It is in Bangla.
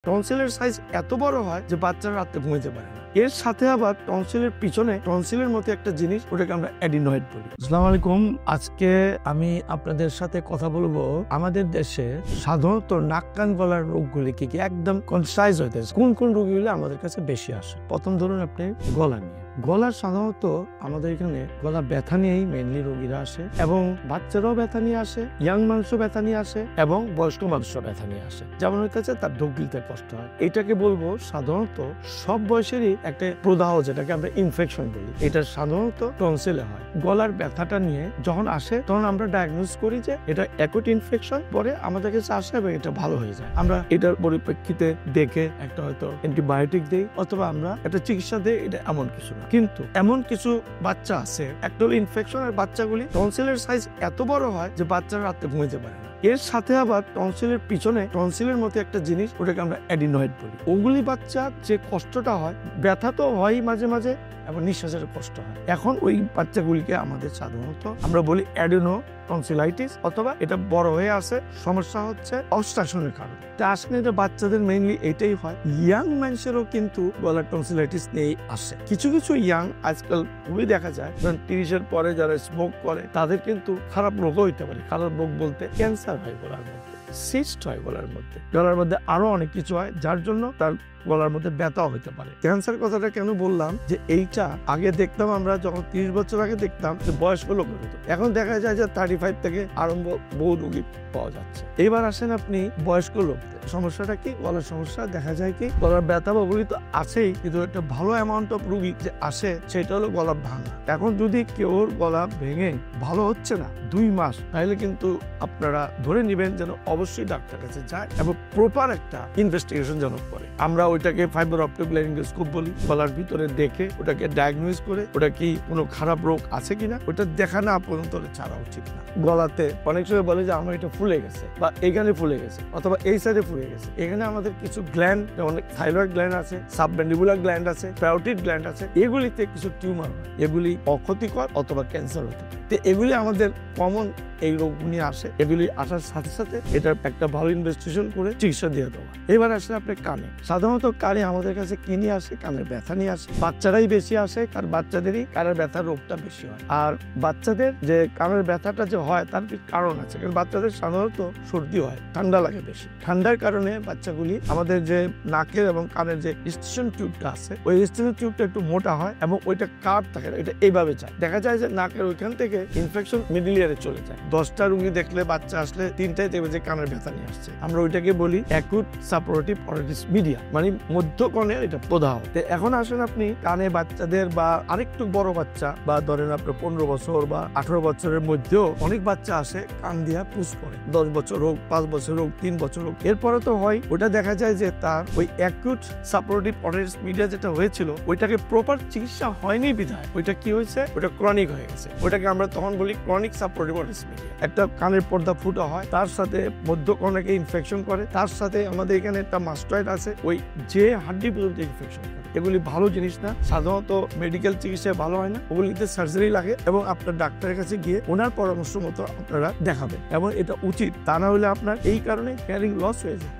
টনসিলের সাইজ এত বড় হয় যে বাচ্চারা রাতে ঘুমাতে পারে না। এর সাথে আবার টনসিলের পিছনে টনসিলের মতো একটা জিনিস, ওটাকে আমরা অ্যাডিনয়েড বলি। আসসালামু আলাইকুম, আজকে আমি আপনাদের সাথে কথা বলবো আমাদের দেশে সাধারণত নাক কান গলার রোগগুলি কি কি, একদম কনসাইজ হইতে কোন কোন রোগগুলি আমাদের কাছে বেশি আসে। প্রথম ধরুন আপনি গলা নিয়ে। গলার সাধারণত আমাদের এখানে গলা ব্যথা নিয়েই মেইনলি রোগীরা আসে, এবং বাচ্চারাও ব্যথা নিয়ে আসে, ইয়াং মানুষও ব্যথা নিয়ে আসে, এবং বয়স্ক মানুষও ব্যথা নিয়ে আসে। যেমন হইতেছে তার ঢোক গিলতে কষ্ট হয়। এটাকে বলবো সাধারণত সব বয়সেরই একটা প্রদাহ, যেটাকে আমরা ইনফেকশন বলি। এটা সাধারণত টনসিলে হয়। গলার ব্যথাটা নিয়ে যখন আসে তখন আমরা ডায়াগনোস করি যে এটা অ্যাকুট ইনফেকশন, পরে আমাদের কাছে আসে এবং এটা ভালো হয়ে যায়। আমরা এটার পরিপ্রেক্ষিতে দেখে একটা হয়তো অ্যান্টিবায়োটিক দিই, অথবা আমরা একটা চিকিৎসা দিই। এটা এমন কিছু না, কিন্তু এমন কিছু বাচ্চা আছে একটা ইনফেকশনের বাচ্চাগুলি টনসিলের সাইজ এত বড় হয় যে বাচ্চারা রাতে ঘুমাতে পারে না। এর সাথে আবার টনসিলের পিছনে টনসিলের মতো একটা জিনিস, ওটাকে আমরা অ্যাডিনয়েড বলি। ওগুলি বাচ্চার যে কষ্টটা হয়, ব্যথা তো হয় মাঝে মাঝে, এবং নিঃশ্বাসের কষ্ট হয়। এখন ওই বাচ্চাগুলিকে আমাদের সাধারণত আমরা বলি অ্যাডিনো টনসিলাইটিস, অথবা এটা বড় হয়ে আসে, সমস্যা হচ্ছে অবস্ট্রাকশনের কারণে। আসলে এটা বাচ্চাদের মেইনলি এটাই হয়। ইয়াং মানুষেরও কিন্তু গলার টনসিলাইটিস নিয়েই আসে। কিছু কিছু ইয়াং আজকাল খুবই দেখা যায়, 30-এর পরে যারা স্মোক করে তাদের কিন্তু খারাপ রোগও হইতে পারে। খারাপ রোগ বলতে ক্যান্সার হয় গলার মধ্যে, সিস্ট হয় গলার মধ্যে আরো অনেক কিছু হয়, যার জন্য তার গলার মধ্যে ব্যথা হতে পারে। ক্যান্সার কথাটা কেন বললাম, যে এইটা আগে দেখতাম আমরা, যখন 30 বছর আগে দেখতাম যে বয়স্ক লোকের হতো, এখন দেখা যায় যে 35 থেকে আরম্ভ বহু রোগী পাওয়া যাচ্ছে। এবার আসেন আপনি বয়স্ক লোকদের সমস্যাটা কি, গলার সমস্যা দেখা যায় কি, গলার ব্যথা বলি তো আছেই, কিন্তু একটা ভালো অ্যামাউন্ট অফ রোগী যে আসে সেটা হলো গলা ভাঙা। এখন যদি কেউ গলা ভেঙে ভালো হচ্ছে না 2 মাস, তাহলে কিন্তু আপনারা ধরে নেবেন যেন অবশ্যই ডাক্তার কাছে যায় এবং প্রপার একটা ইনভেস্টিগেশন যেন করে। আমরা ওইটাকে ফাইবার অপটিক ল্যারিঙ্গোস্কোপ বলি। গলার ভিতরে দেখে ওটাকে ডায়াগনোজ করে ওটা কি কোনো খারাপ রোগ আছে কিনা, ওটা দেখা না পর্যন্ত ছাড়া উচিত না। গলাতে অনেক সময় বলে যে আমার এটা ফুলে গেছে, বা এখানে ফুলে গেছে, অথবা এই সাইডে ফুলে গেছে। এখানে আমাদের কিছু গ্ল্যান্ড, যেমন থাইরয়েড গ্ল্যান্ড আছে, সাবম্যান্ডিবুলার গ্ল্যান্ড আছে, প্যারোটিড গ্ল্যান্ড আছে, এগুলিতে কিছু টিউমার হয়। এগুলি অক্ষতিকর অথবা ক্যান্সার হতে পারে। তো এগুলি আমাদের কমন এই রোগগুলি আসে। এগুলি আসার সাথে সাথে এটার একটা ভালো ইনভেস্টিগেশন করে চিকিৎসা দিয়ে দেওয়া। এবার আসলে আপনি কানে। সাধারণত কানে আমাদের কাছে কি নিয়ে আসে, কানের ব্যথা নিয়ে আসে। বাচ্চারাই বেশি আসে, কারণ বাচ্চাদেরই কানের ব্যথার রোগটা বেশি হয়। আর বাচ্চাদের যে কানের ব্যথাটা যে হয় তার কারণ আছে, কারণ বাচ্চাদের সাধারণত সর্দি হয়, ঠান্ডা লাগে বেশি। ঠান্ডার কারণে বাচ্চাগুলি আমাদের যে নাকের এবং কানের যে স্টেশন টিউবটা আছে, ওই স্টেশন টিউবটা একটু মোটা হয় এবং ওইটা কাট থাকে না, এটা এইভাবে যায়। দেখা যায় যে নাকের ওইখান থেকে ইনফেকশন মিডল ইয়ারে চলে যায়। 10টা রোগী দেখলে বাচ্চা আসলে 3টাই দেখবে যে কানের ব্যথা নিয়ে আসছে। আমরা ওইটাকে বলি অ্যাকুট সাপোরেটিভ অটিটিস মিডিয়া, মানে মধ্যকর্ণের এটা প্রদাহ। এখন আসেন আপনি কানে বাচ্চাদের, বা আরেকটু বড় বাচ্চা, বা ধরেন আপনার 15 বছর বা 18 বছরের মধ্যেও অনেক বাচ্চা আসে কান দিয়া পুষ করে। 10 বছর হোক, 5 বছর হোক, 3 বছর হোক, এরপরে তো হয় ওটা দেখা যায় যে তার ওই অ্যাকুট সাপোরেটিভ অটিটিস মিডিয়া যেটা হয়েছিল, ওইটাকে প্রপার চিকিৎসা হয়নি বিধায় ওইটা কি হয়েছে, ওটা ক্রনিক হয়ে গেছে। ওটাকে আমরা তখন বলি ক্রনিক সাপোরেটিভ অটিটিস মিডিয়া। একটা কানের পর্দা ফুটা হয়, তার সাথে মধ্যকর্ণকে ইনফেকশন করে, তার সাথে আমাদের এখানে একটা মাস্টয়েড আছে, ওই যে হাড্ডি পর্যন্ত ইনফেকশন করে। এগুলি ভালো জিনিস না, সাধারণত মেডিকেল চিকিৎসায় ভালো হয় না। ওগুলিতে সার্জারি লাগে, এবং আপনার ডাক্তারের কাছে গিয়ে ওনার পরামর্শ মতো আপনারা দেখাবেন, এবং এটা উচিত। তা না হলে আপনার এই কারণে হিয়ারিং লস হয়ে যায়।